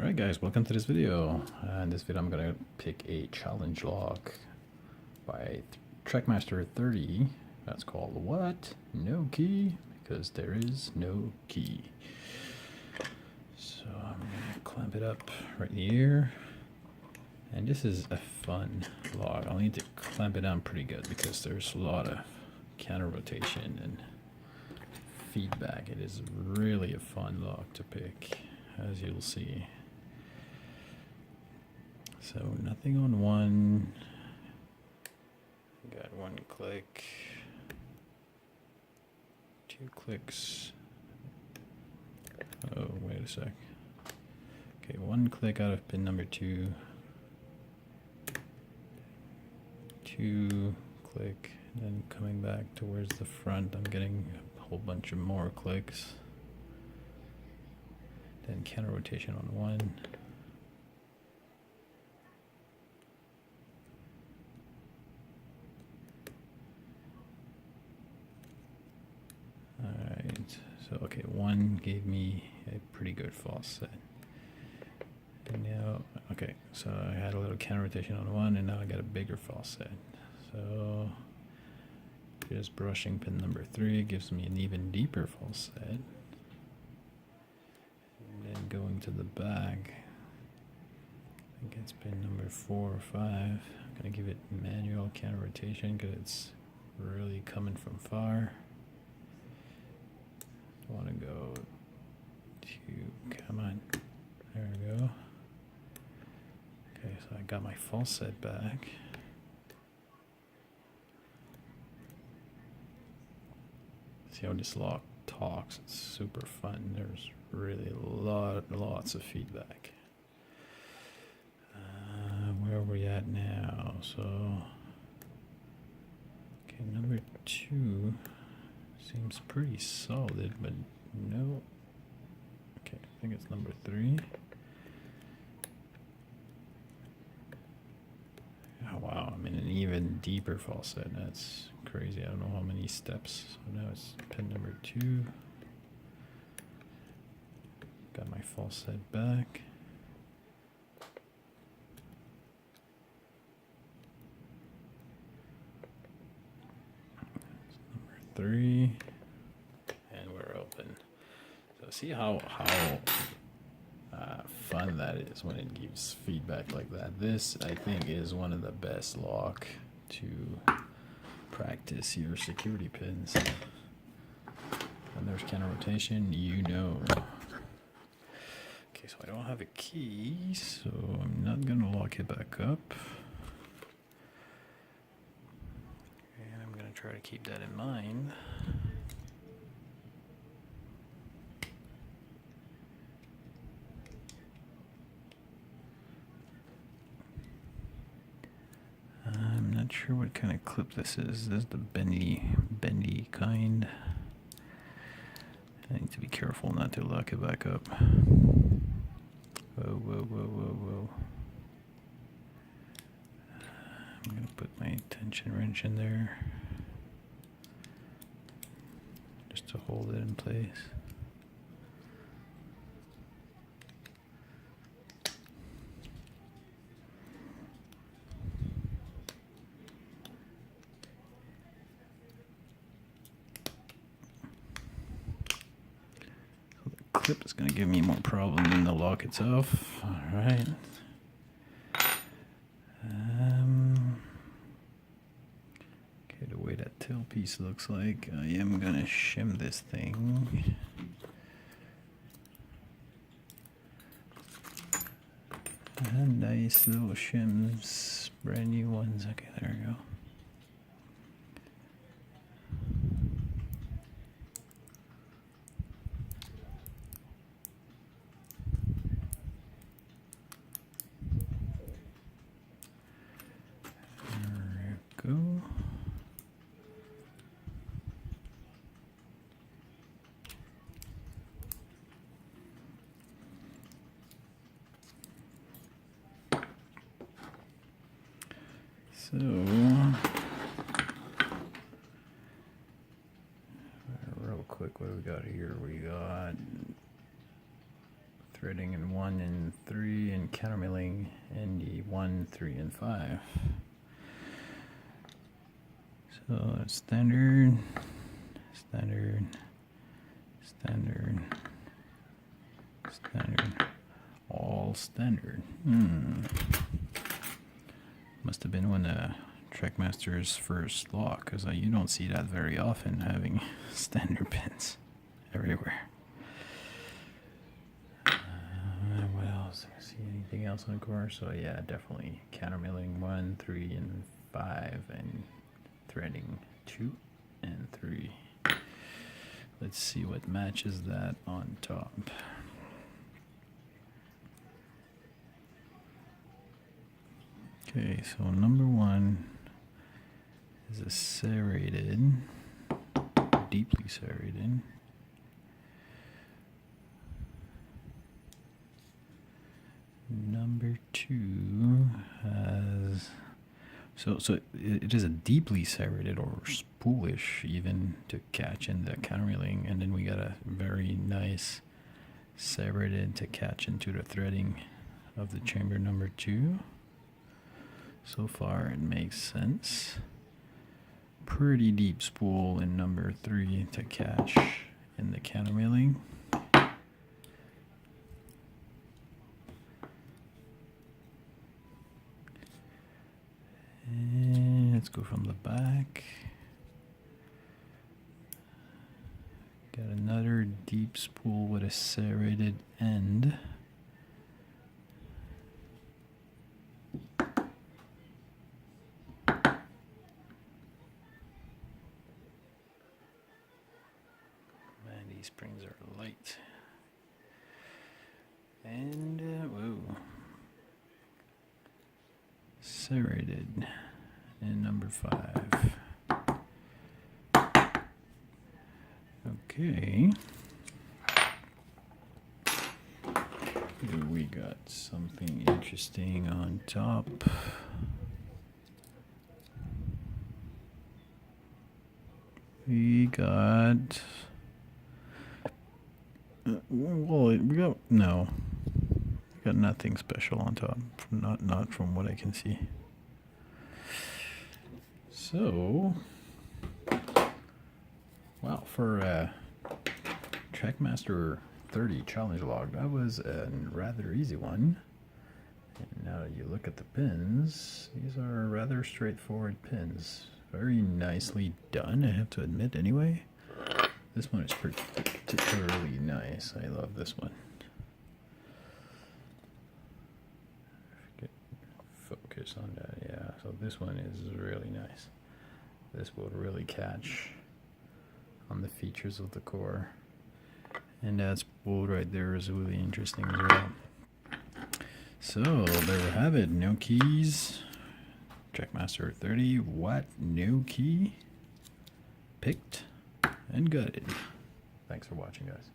Alright guys, welcome to this video. In this video I'm going to pick a challenge lock by Trekmaster30. That's called what? No key, because there is no key. So I'm going to clamp it up right in the ear. And this is a fun lock. I'll need to clamp it down pretty good because there's a lot of counter rotation and feedback. It is really a fun lock to pick, as you'll see. So nothing on one. Got one click, 2 clicks. Oh, wait a sec. Okay, 1 click out of pin number 2. 2 click, and then coming back towards the front, I'm getting a whole bunch of more clicks. Then counter rotation on 1. Alright, so okay, 1 gave me a pretty good false set. And now, okay, so I had a little counter rotation on 1, and now I got a bigger false set. So just brushing pin number 3 gives me an even deeper false set. And then going to the back, I think it's pin number 4 or 5. I'm gonna give it manual counter rotation because it's really coming from far. I want to go to, come on, there we go. Okay, so I got my false set back. See how this lock talks, it's super fun. There's really lots of feedback. Where are we at now? So, okay, number 2 seems pretty solid, but no. Okay, I think it's number 3. Oh wow, I'm in an even deeper false set. That's crazy. I don't know how many steps. So now it's pin number 2. Got my false set back. Number 3. And we're open. So see how fun that is when it gives feedback like that. This, I think, is one of the best lock to practice your security pins. When there's counter rotation, you know. Okay, so I don't have a key, so I'm not gonna lock it back up. And I'm gonna try to keep that in mind. I'm not sure what kind of clip this is. This is the bendy kind. I need to be careful not to lock it back up. Whoa, whoa, whoa, whoa, whoa. I'm gonna put my tension wrench in there just to hold it in place. Clip is going to give me more problem than the lock itself. All right. Okay, the way that tailpiece looks like, I am going to shim this thing. Nice little shims, brand new ones. Okay, there we go. Go. So, real quick, what do we got here? We got threading in 1 and 3, and countermilling in the 1, 3, and 5. So standard, standard, standard, standard, all standard. Must have been one of Trekmaster's first law, because you don't see that very often, having standard pins everywhere. What else? I see anything else on the core? So yeah, definitely countermilling 1, 3, and 5, and threading 2 and 3. Let's see what matches that on top. Okay, so number 1 is a serrated, deeply serrated. Number 2 has, so it is a deeply serrated, or spoolish even, to catch in the countermilling, and then we got a very nice serrated to catch into the threading of the chamber number 2. So far it makes sense. Pretty deep spool in number 3 to catch in the countermilling. And let's go from the back. Got another deep spool with a serrated end. These springs are light. And, whoa. Serrated in number 5. Okay. We got something interesting on top. We got... well, we got nothing special on top, not from what I can see. So, wow, for Trekmaster30 challenge log, that was a rather easy one. And now that you look at the pins, these are rather straightforward pins. Very nicely done, I have to admit anyway. This one is particularly nice. I love this one. Focus on that, yeah. So this one is really nice. This will really catch on the features of the core. And that spool right there is really interesting as well. So there we have it. No keys. Trekmaster30. What? No key? Picked and gutted. Thanks for watching, guys.